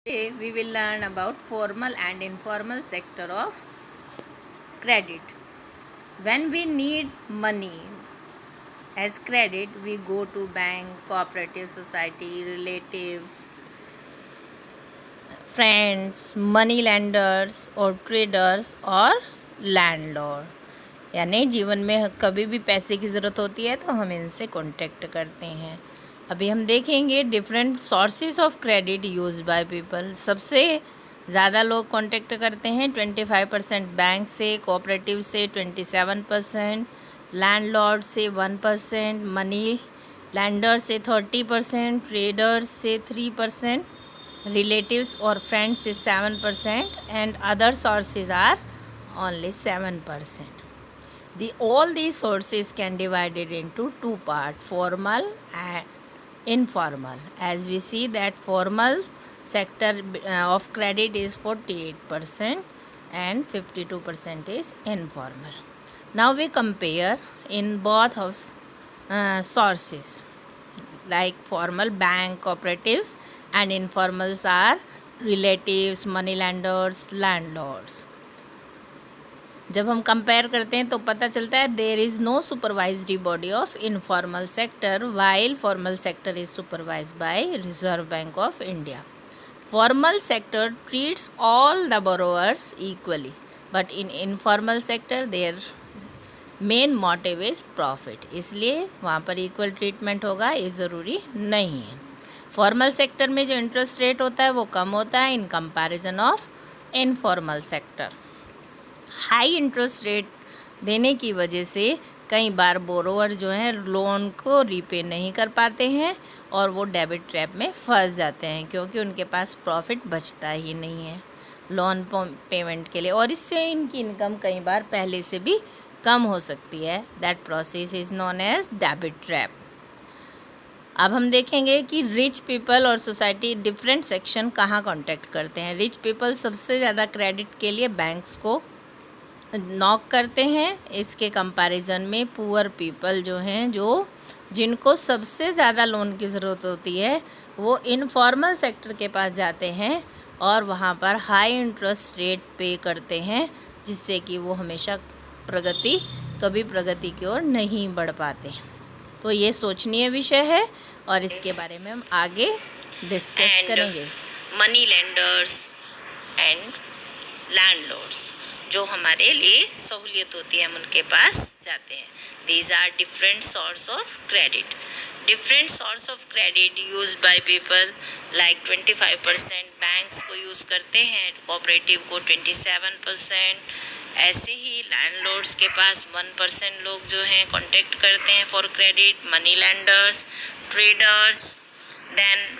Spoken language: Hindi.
Today we will learn about formal and informal sector of credit. When we need money as credit, we go to bank, cooperative society, relatives, friends, money lenders और traders और लैंडलॉर्ड। यानी जीवन में कभी भी पैसे की ज़रूरत होती है तो हम इनसे कॉन्टेक्ट करते हैं। अभी हम देखेंगे different sources of credit use by people. सबसे ज़्यादा लोग कॉन्टेक्ट करते हैं 25% बैंक से, कोऑपरेटिव से 27%, लैंडलॉर्ड से 1%, मनी लैंडर से 30%, ट्रेडर्स से 3%, रिलेटिव्स और फ्रेंड्स से 7% and other sources are only 7%. All these sources can divided into two parts, formal and informal. As we see that formal sector of credit is 48% and 52% is informal. Now we compare in both of sources, like formal bank, cooperatives, and informals are relatives, money lenders, landlords. जब हम कंपेयर करते हैं तो पता चलता है there is no supervisory body of informal sector while formal sector is supervised by Reserve Bank of India. Formal sector treats all the borrowers equally but in informal sector their main motive is profit. इसलिए वहाँ पर इक्वल ट्रीटमेंट होगा ये ज़रूरी नहीं है. फॉर्मल सेक्टर में जो इंटरेस्ट रेट होता है वो कम होता है in comparison of informal sector. High interest rate देने की वजह से कई बार बोरोवर जो हैं लोन को रीपे नहीं कर पाते हैं और वो डेबिट ट्रैप में फंस जाते हैं क्योंकि उनके पास प्रॉफिट बचता ही नहीं है लोन पेमेंट के लिए और इससे इनकी इनकम कई बार पहले से भी कम हो सकती है. That process is known as debit trap. अब हम देखेंगे कि रिच पीपल और सोसाइटी डिफरेंट सेक्शन कहाँ कॉन्टेक्ट करते हैं. रिच पीपल सबसे ज़्यादा क्रेडिट के लिए बैंक्स को नॉक करते हैं. इसके कंपैरिजन में पुअर पीपल जो हैं जिनको सबसे ज़्यादा लोन की ज़रूरत होती है वो इनफॉर्मल सेक्टर के पास जाते हैं और वहाँ पर हाई इंटरेस्ट रेट पे करते हैं जिससे कि वो हमेशा कभी प्रगति की ओर नहीं बढ़ पाते. तो ये सोचनीय विषय है और इसके बारे में हम आगे डिस्कस करेंगे. मनी लेंडर्स एंड लैंडलॉर्ड्स जो हमारे लिए सहूलियत होती है हम उनके पास जाते हैं. These are different source of credit. Different source of credit use by people like 25% banks को यूज़ करते हैं, कोऑपरेटिव को 27%. ऐसे ही लैंडलॉर्ड्स के पास 1% लोग जो हैं कॉन्टेक्ट करते हैं for credit, money lenders, traders, then